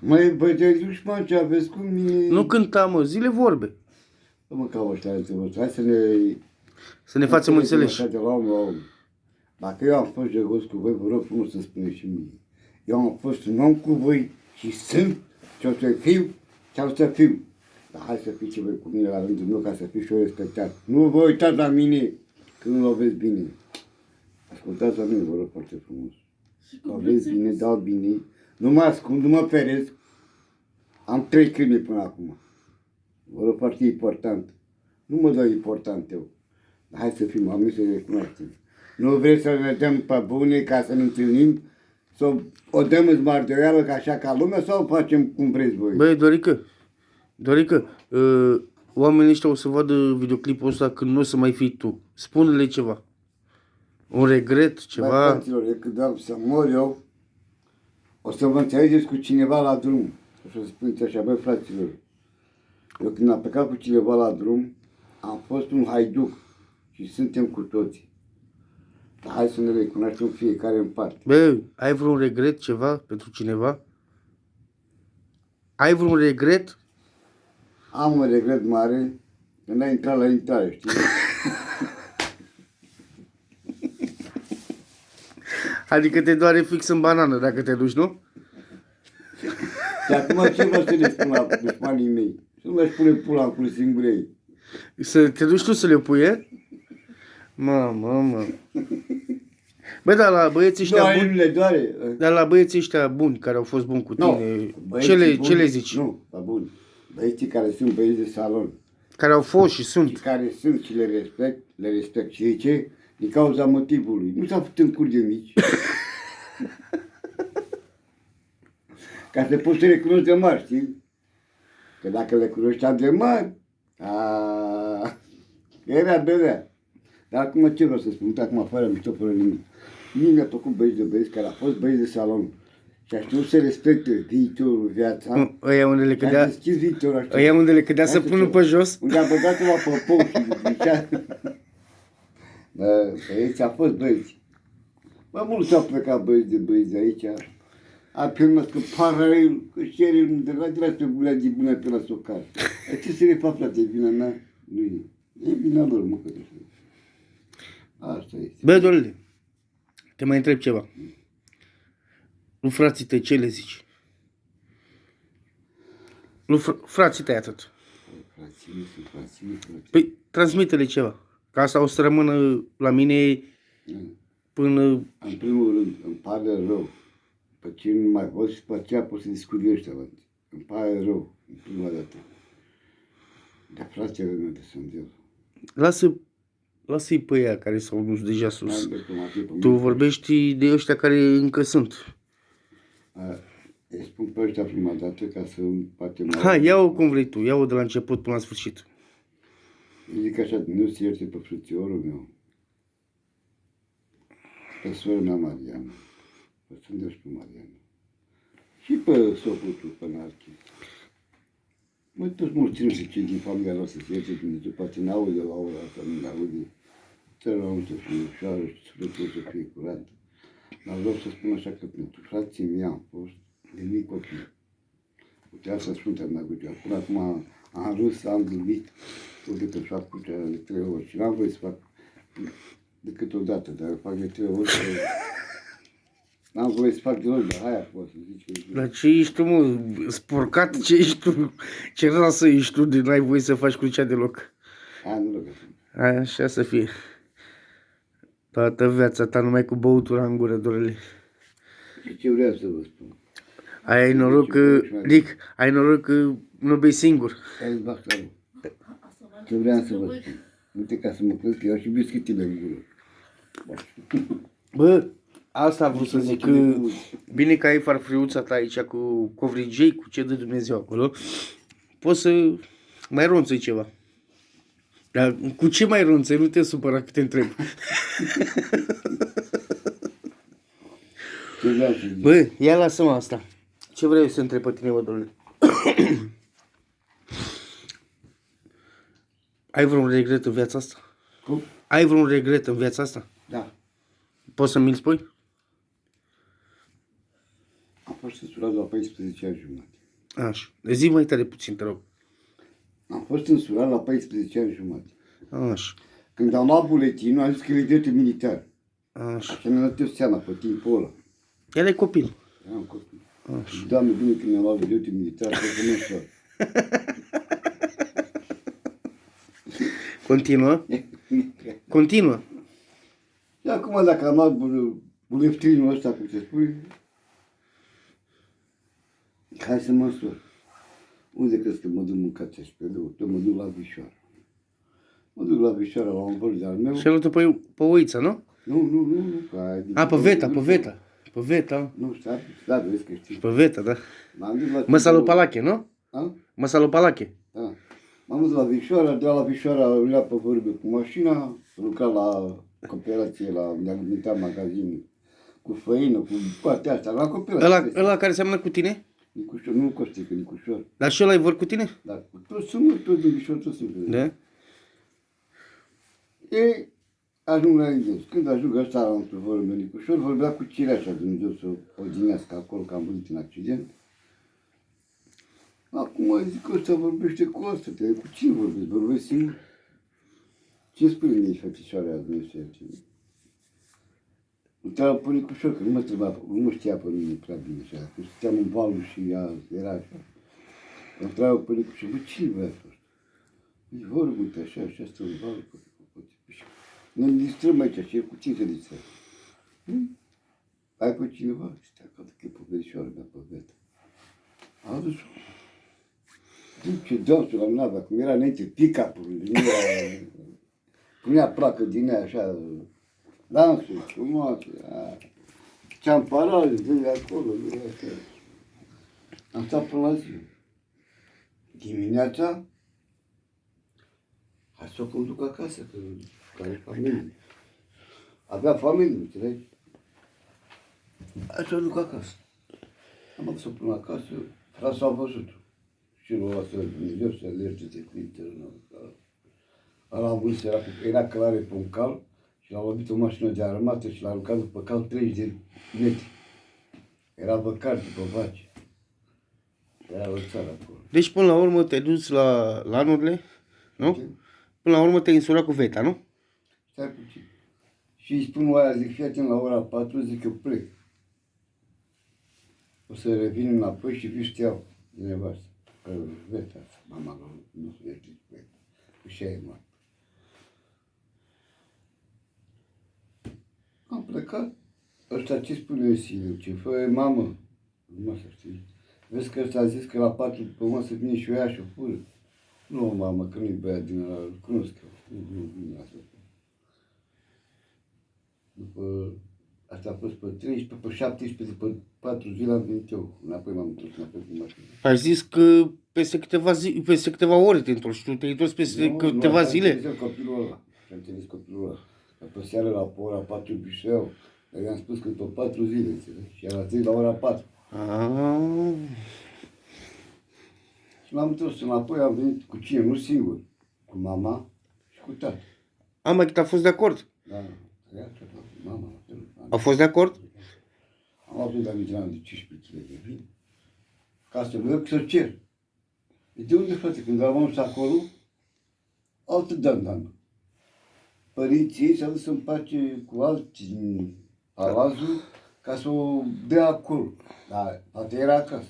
Măi, băi, te duci, mă, ce aveți cu mine? Nu cânta, mă, zile vorbe. Mă, ca ăștia alții voștri. Hai Să ne facem înțeleși. De la om la om. Dacă eu am fost jegos cu voi, vă rog frumos să spuneți și mie. Eu am fost un om cu voi și sunt și o să fiu și o să fiu. Dar hai să fiți și voi cu mine la rândul meu ca să fiu și eu respectat. Nu vă uitați la mine când nu aveți bine. Ascultați la mine, vă rog foarte frumos. Că aveți bine, dau bine. Nu mă ascund, nu mă feresc. Am 3 câini până acum. Vă rog foarte important. Nu mă dau important eu. Dar hai să fim oameni, să recunoaștem. Nu vreți să ne dăm pe bune ca să ne întâlnim? Să o dăm în mardoială ca așa ca lumea sau o facem cum vreți voi? Băi, Dorică, oamenii ăștia o să vadă videoclipul ăsta când nu o să mai fii tu. Spune-le ceva. Un regret, ceva. Băi, fraților, eu când am să mor eu, o să vă înțelegeți cu cineva la drum. O să spuneți așa, băi, fraților, eu când am plecat cu cineva la drum, am fost un haiduc și suntem cu toții. Dar hai să ne recunoaștem fiecare în parte. Bă, ai vreun regret ceva pentru cineva? Ai vreun regret? Am un regret mare când ai intrat la intrare, știi? Adică te doare fix în banană dacă te duci, nu? Și acum ce vă să le spun la dușmanii mei? Să nu mai pune pula în cur singurei. Să te duci tu să le pui, e? Mă. Bă, dar la băieții ăștia Doare, nu buni, le doare. dar la băieții ăștia buni care au fost buni cu tine, ce le zici? Nu, la buni. Băieții care sunt băieți de salon. Care au fost și sunt. Și care sunt și le respect. Și ce? Din cauza motivului. Nu s-a făcut în cur de mici. Ca să poți să le cunoști de mari, știi? Că dacă le cunoșteam de mari, era belea. Dar acum ce vreau să spun? Uite, acum fără mișto, fără nimic. Mie mi-a plăcut băieți de băieți care au fost băieți de salon. Și a știut să respecte viitorul, viața. Ăia unde le cădea, deschis viitorul, așa. ăia unde le cădea să pună pe jos. Unde a băgat-o la păpou și zicea... Bă, băieți, a fost băieți. Bă, mulți s-au plecat băieți de aici. A filmat că paralel, că șeril, de la pe bulea de bună pe la socar. Ce se refac, frate, e vina mea? Nu e. E vina lor, mă, că de asta este. Bă, Dorele, te mai întreb ceva. Lui frații tăi, ce le zici? Lui frații tăi atât. Frații. Păi, transmite-le ceva. Ca asta o să rămână la mine până... În primul rând, îmi pare rău. Pe ce nu mai pot și pe aceea pot să discut eu ăștia. Îmi pare rău, în prima dată. Dar fratele meu de Dumnezeu. Lasă-i pe ea care s-au dus deja sus. Tu vorbești de ăștia care încă sunt. Îi spun pe ăștia prima dată ca să poate mai... Hai, ia-o cum vrei tu, ia-o de la început până la sfârșit. Îi zic așa, nu se ierte pe frățiorul meu. Pe sora mea Mariana. Pe Sfântul și pe Mariana. Și pe soțul pe Narcis. Mă, toți mulți și cei din familia noastră se ierte Dumnezeu, poate n-aude la ora asta, nu aude. Țărăul să fie ușoară și sufletul să fie curat. Dar vreau să spun așa că pentru frații mei am fost de mic copil. Uite, asta spun terminat cu cea. Până acum am râs, am glumit, uite că fac cu cea de 3 ori. Și n-am voie să fac decât o dată, dar fac de 3 ori. N-am voie să fac deloc, dar aia pot să zici. Dar ce ești tu, mă? Spurcat? Ce ești tu? Ce rasă ești tu de n-ai voie să faci crucea deloc? Aia nu rog. Așa să fie. Toată viața ta numai cu băutura în gură, Dorele. Și ce vreau să vă spun? Ai noroc că, Dic, ai noroc că nu bei singur. Hai-ți bactarul. Ce vreau să vă spun? Uite, ca să mă crezi că eu și biscuitele în gură. Bă, asta vreau să zic, că bine că ai farfuriuța ta aici cu covrigei, cu ce dă Dumnezeu acolo. Poți să mai ronțăi ceva. Dar cu ce mai ronțăi? Nu te supăra că te întreb. Bă, ia lasă-mă asta. Ce vrei să întreb pe tine, bă, Dorele? Ai vreun regret în viața asta? Cum? Ai vreun regret în viața asta? Da. Poți să mi-l spui? fost însurat la 14 ani jumate. Așa. Zi mai tare puțin, te rog. Am fost însurat la 14 ani jumate. Așa. Când am luat buletinul, am zis că e dreptul militar. Așa. Așa mi-am dat eu seama pe timpul ăla. El e copil. Eram copil. Așa. Doamne, bine că mi-am luat dreptul militar, că nu știu. Continuă. Continuă. Și acum dacă am luat buletinul ăsta, cum se spune, hai să mă însor. Unde crezi că mă duc mâncați și pe două? Mă duc la Vișoara. Mă duc la Vișoara, la un văr de-al meu. Și el pe Oița, nu? Nu. A, pe Veta, pe Veta. Pe Veta. Nu știu, da, vezi că știi. Pe Veta, da. M-am dus la Măsa lui Palache, nu? A? Măsa lui Palache. Da. M-am dus la Vișoara, de la Vișoara am luat pe vorbe cu mașina, lucra la cooperație, mi-am alimentat magazinul cu făină, cu toate astea, la cooperație. Ăla care seamănă cu tine? Nicușor, nu Costică, Nicușor. Dar și ăla e vor cu tine? Dar toți sunt, toți din Vișor, toți sunt. Da? Ei, ajung la Inghes. Când ajung ăsta într-o vorbă Nicușor, vorbea cu Cireașa, Dumnezeu să o odinească acolo, că am văzut în accident. Acum zic că ăsta vorbește cu ăsta, cu cine vorbești? Vorbești singur? Ce spune mie fățișoarea Dumnezeu? Întreabă pe Nicușor, că nu știa pe mine prea bine așa, că stăteam în valul și ea era așa. Întreabă pe Nicușor, bă, cine vrea asta? Zic, vorbă, uite așa, stă în valul. Ne distrăm aici și cu cine se distră? Ai pe cineva? Stai, că e pe verișoara mea, pe Veta. A adus-o. Duce dansul la nave, cum era înainte pick-up-ul, punea placă din ea așa, dansul, frumoase, ce-am parat, de acolo, am stat până la zi. Dimineața, hai să o conduc acasă, că care familie. Avea familie, înțelegi? Hai să o duc acasă. Am adus-o până acasă, frasul a văzut-o. Și l-a luat să Dumnezeu să alerge de Twitter. Ăla vâns era călare pe un cal și l-a lovit o mașină de armată și l-a aruncat după cal 30 de metri. Era băcar după vaci. Era o țară acolo. Deci până la urmă te-ai dus la lanurile, nu? Până la urmă te-ai însurat cu Veta, nu? Stai puțin. Și îi spun oaia, zic, fii atent la ora 4, zic, eu plec. O să revin înapoi și vii știau de nevastă. Veta, mama, nu se ierti, plec. Și aia e moarte. Am plecat. Ăsta ce spune Siliu? Ce fă, mamă? Nu să știi. Vezi că ăsta a zis că la 4 după masă vine și o ia și o fură. Nu, mamă, că nu-i băiat din ăla, îl cunosc eu. Nu vine asta. După, asta a fost pe 13, pe 17, după 4 zile am venit eu. Înapoi m-am întors înapoi cu mașina. Ai zis că peste câteva ore te întorci, tu te-ai întors peste câteva zile? Nu, copilul ăla. Și am trimis copilul ăla. Că pe seară la ora 4 bișeau. Dar i-am spus că după 4 zile, înțelegi? Și era 3 la ora 4. Ah. Și l-am întors înapoi, am venit cu cine? Nu singur. Cu mama și cu tată. Am a fost de acord? Da, mama. A fost de acord? Am avut la Mitran de 15 kg de vin. Ca să văd să cer. De unde, frate, când am ajuns acolo, altă dan. Părinții ei s-au dus în pace cu alții din palazul ca să o dea acolo. Dar poate era acasă.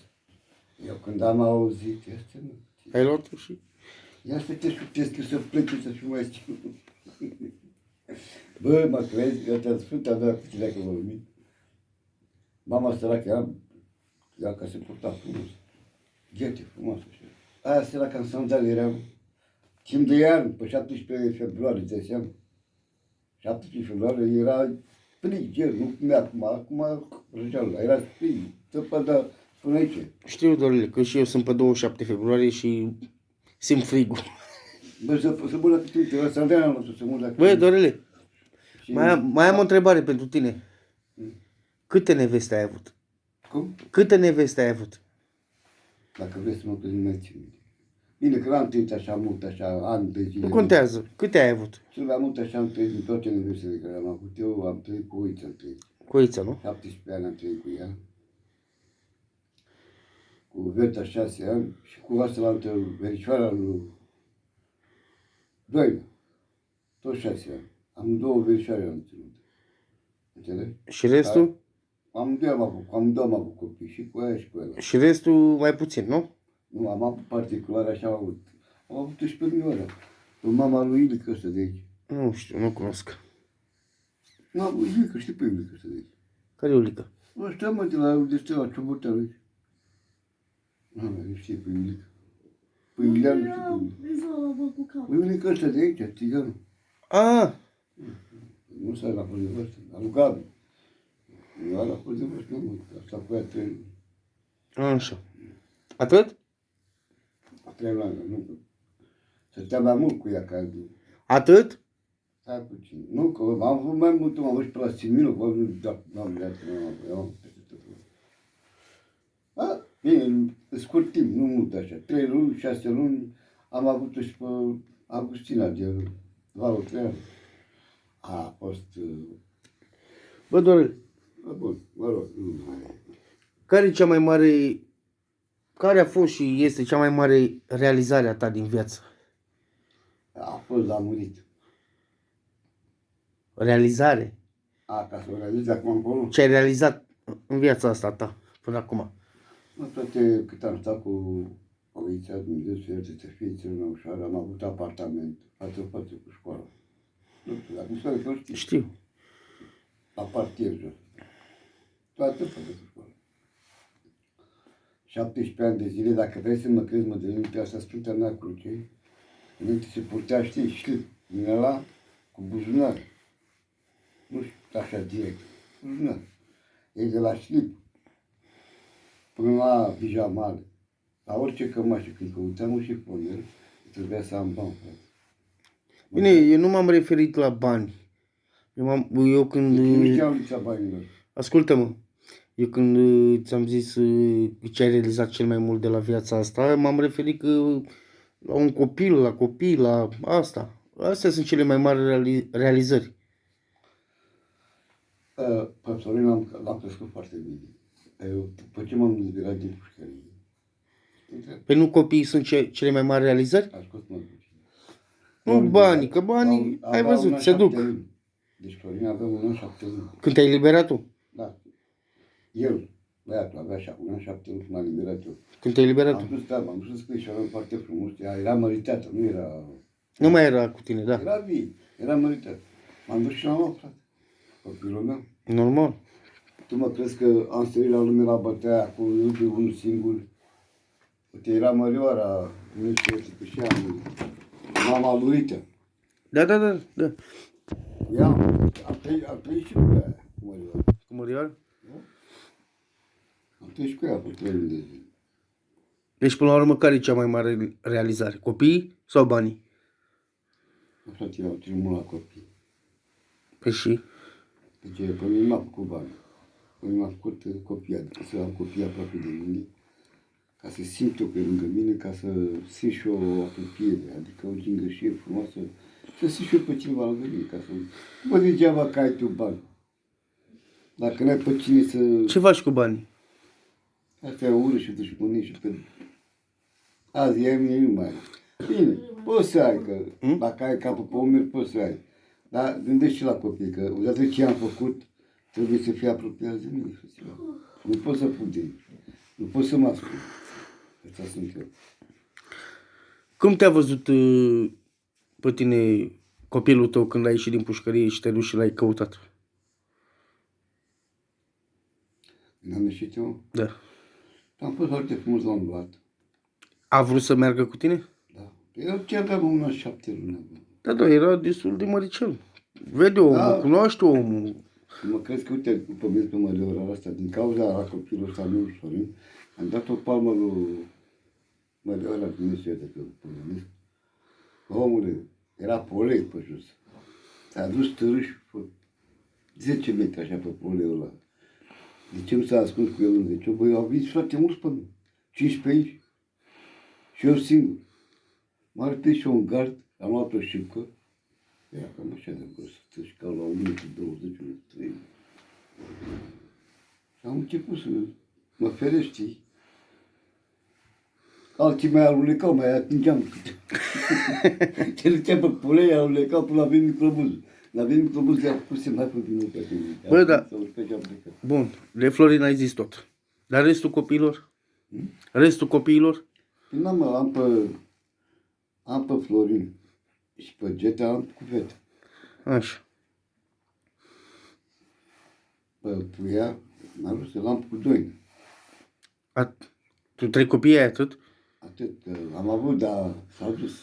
Eu când am auzit, este nu. Ai luat-o și... Ia să te șuptesc eu să plece să fiu mai știu. Bă, mă crezi că te-a Sfânta mea cu tine că vorbim. Mama săracă era ca să purta frumos. Ghete frumoasă așa. Aia săracă în sandali era timp de iarnă, pe 17 februarie, ți-ai seama? 17 februarie era frig, ger, nu cum e acum răceală, era frig, tăpă până aici. Știu, Dorele, că și eu sunt pe 27 februarie și simt frigul. Bă, să mă dacă tu te sandali am lăsat să mă dacă... Băi, Dorele, mai am o întrebare pentru tine. Câte neveste ai avut? Cum? Câte neveste ai avut? Dacă vrei să mă crezi, nu mai țin minte. Bine că n-am trăit așa mult, așa, ani de zile. Nu contează. Câte ai avut? Cel mai mult așa am trăit din toate nevestele care am avut eu, am trăit cu Oița, am trăit. Cu Oița, nu? 17 ani am trăit cu ea. cu Veta 6 ani și cu asta vericioara lui Doina, tot 6 ani. Am 2 vericioare am ținut. Înțelegi? Și restul? Amândouă am avut copii, și cu aia și cu ăla. Și restul mai puțin, nu? Nu, am avut particular, așa am avut. Am avut 11 ore. Pe mama lui Ilică ăsta de aici. Nu știu, nu cunosc. Nu, am Ilică, știi pe Ilică ăsta de aici. Care e Ulica? Ăsta mă, de la de Steaua Ciobotelu. Nu, nu știi pe Ilică. Pe Iulian nu știi pe Ilică. Pe Ilică ăsta de aici, țiganul. Ah, Nu s-a la de vârstă, al lui Gabi. Eu la de vârstă, nu, asta cu ea 3 luni. așa. Atât? 3 luni, nu. Stăteam mai mult cu ea ca... Atât? Stai puțin. Nu, că am avut mai mult, am avut și pe la Siminul, că n-am leat, nu am peste tot. A, bine, scurt timp, nu mult așa. 3 luni, 6 luni, am avut-o și pe Augustina de Valul Trean. A fost... Bă, Dorel, Bun, mă rog, nu mai... care e cea mai mare... Care a fost și este cea mai mare realizare a ta din viață? A fost la murit. Realizare? Ca să o realizez acum încolo. Ce ai realizat în viața asta a ta până acum? Nu toate cât am stat cu Oița, Dumnezeu să ierte să fie țărână ușoară, am avut apartament, față cu școala. Nu știu, dacă nu știu că știi, Știu. la parter jos. Toată față cu școala. 17 ani de zile, dacă vrei să mă crezi, mă dălim pe asta Sfânta Nea Crucei, înainte se purtea, știi, din ăla cu buzunar. Nu știu, așa direct, buzunar. E de la șlip până la pijamale, la orice cămașă, când căuteam un șifonier, trebuia să am bani, frate. Bine, eu nu m-am referit la bani. Eu când... Nu știam lipsa banilor. Ascultă-mă. Eu când ți-am zis ce ai realizat cel mai mult de la viața asta, m-am referit că la un copil, la copii, la asta. Astea sunt cele mai mari realizări. Pe Sorin l-am crescut foarte bine. Eu, după ce m-am dezbierat din pușcărie, Păi nu copiii sunt cele mai mari realizări? a scos mă puțin. Nu banii, că banii, ai văzut, se duc. Deci Florin avea 1 an 7 luni. Când te-ai eliberat tu? Da. El, băiatul, avea 1 an 7 luni când m-a liberat eu. Când te-ai eliberat Am tu? dus, da, m-am dus să scrisoare foarte frumos. Ea era măritată, nu era... Nu mai era cu tine, da. Era vie, era măritată. M-am dus și l-am luat, frate. Copilul meu. Normal. Tu mă crezi că am stărit la lume la bătaia cu unul singur? Uite, era Mărioara, nu știu cu ce am, mama lurită. Da, da, da, da. Ea, am trăit și cu ea, cu Mărioara. Cu Mărioară? Am trăit și cu ea pe 3 luni de zi. Deci, până la urmă, care e cea mai mare realizare? Copiii sau banii? Frate, eu am ținut mult la copii. Păi și? Deci, pe mine m-a făcut bani. Pe mine m-a făcut copii, adică să am copii aproape de mine, ca să simt eu pe lângă mine, ca să simt și o apropiere, adică o gingășie frumoasă, să simt și eu pe cineva lângă mine, ca să... Bă, degeaba că ai tu bani. Dacă n-ai pe cine să... Ce faci cu banii? Asta e o ură și dușmănie și pe... Azi ai mine, nu mai ai. Bine, poți să ai, că dacă ai capul pe umeri, poți să ai. Dar gândești și la copii, că odată ce am făcut, trebuie să fie apropiat de mine. Nu pot să fug de ei. Nu pot să mă ascund. Asta sunt eu. Cum te-a văzut pe tine copilul tău când ai ieșit din pușcărie și te-ai dus și l-ai căutat? Când am ieșit eu, Da. am fost foarte frumos, l-am luat. A vrut să meargă cu tine? Da. Eu ce aveam 1 an 7 luni. Da, da, era destul de măricel. Vede omul, Da. cunoaște omul. Mă crezi că, uite, după mine pe Mărioara asta, din cauza la copilul ăsta meu, Sorin, am dat o palmă lui Mărioara, Dumnezeu de pe pământ. Omule, era polei pe jos. S-a dus târâș pe 10 metri așa pe poleiul ăla. De ce nu s-a ascuns cu el în 10? Băi, au venit foarte mulți pe mine. 15 aici. Și eu singur. M-a arătat și eu un gard, am luat o șipcă. Era cam așa de vârstă, și ca la 1 metru 20, 1 metru 30. Și am început să mă ferești. alții mai alunecau, mai atingeam. Ce duceam pe pulei, alunecau până la venit microbuzul. La venit microbuzul, i-a pus mai pe vinul pe tine. Bă, da. S-a urcat și a plecat. Bun, de Florin ai zis tot. Dar restul copiilor? Restul copiilor? Când am pe Florin și pe Geta am cu fete. Așa. Pe Puia, m-am vrut să l-am cu doi. Tu 3 copii ai atât? Atât am avut, dar s-au dus.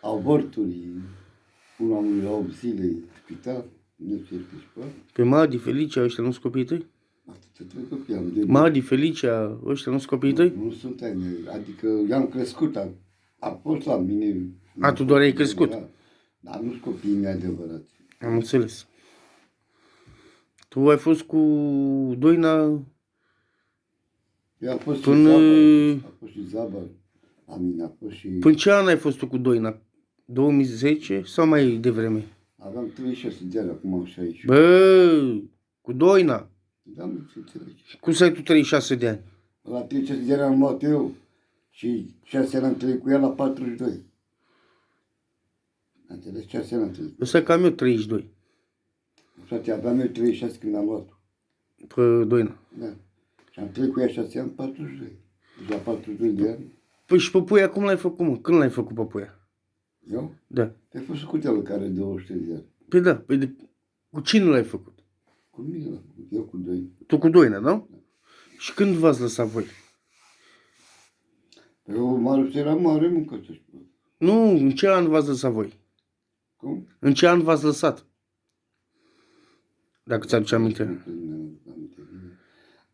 Avorturi, unul a murit la 8 zile în spital, nu știu ce. Pe Madi, Felicia, ăștia nu sunt copiii tăi? Atât 3 copii am. De Madi, Felicia, ăștia nu sunt copiii tăi? Nu sunt ai mei, adică i-am crescut, a fost la mine. Tu doar ai crescut? Dar nu sunt copiii mei adevărați. Am înțeles. Tu ai fost cu Doina Eu am fost până... și Zaba, la mine a fost și... Până ce an ai fost tu cu Doina? 2010 sau mai devreme? Aveam 36 de ani, acum am 60. Bă, cu Doina. Da, nu ce înțelegi. Cum să ai tu 36 de ani? La 36 de ani am luat eu și 6 ani am trăit cu ea la 42. Înțeles? 6 ani am trăit. Ăsta cam eu 32. Frate, aveam eu 36 când am luat-o. Pe Doina. Da. Și am trăit cu ea 6 ani, 42. Deci la 42 de ani. Păi și Păpuia cum l-ai făcut, mă? Când l-ai făcut Păpuia? Eu? Da. Te-ai fost cu tealul care are 23 de ani. Păi da, păi cu cine l-ai făcut? Cu mine l-am făcut, eu cu doi. Tu cu Doina, da? Și când v-ați lăsat voi? Eu, Marius, era mare muncă, să spun. Nu, în ce an v-ați lăsat voi? Cum? În ce an v-ați lăsat? Dacă ți-aduce aminte.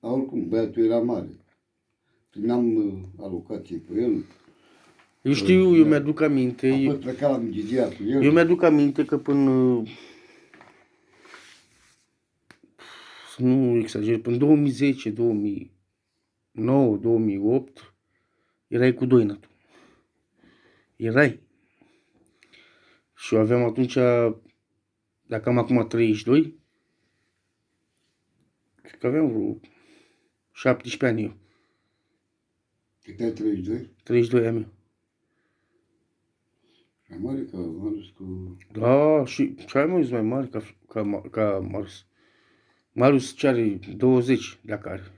Dar oricum, băiatul era mare. Primeam alocație cu el. Eu știu, eu mi-aduc aminte. A fost plecat la Migizia cu el. Eu mi-aduc aminte că până... Să nu exager, până 2010, 2009, 2008, erai cu Doina tu. Erai. Și eu aveam atunci, dacă am acum 32, cred că aveam vreo 17 ani eu. Cât ai 32? 32 am eu. Mai mare ca Marius cu... Da, și ai mai mare ca Marius. Marius ce are 20, dacă are.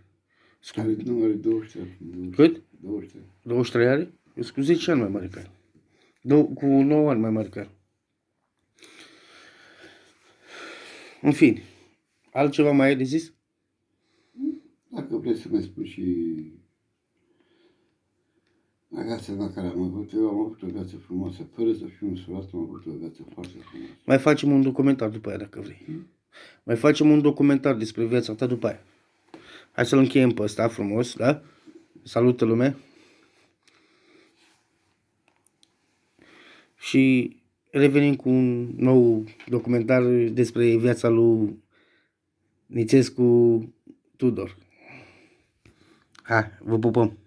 Are, nu, are 23. Cât? 23. 23 are? Eu sunt cu 10 ani mai mare ca el. Cu 9 ani mai mare ca el. În fine, altceva mai ai de zis? Dacă vrei să mai spun și... Viața la care am avut, eu am avut o viață frumoasă, fără să fiu însurat, am avut o viață foarte frumoasă. Mai facem un documentar după aia, dacă vrei. Mai facem un documentar despre viața ta după aia. Hai să-l încheiem pe ăsta frumos, da? Salută lumea. Și revenim cu un nou documentar despre viața lui Nițescu Tudor. Hai, vă pupăm!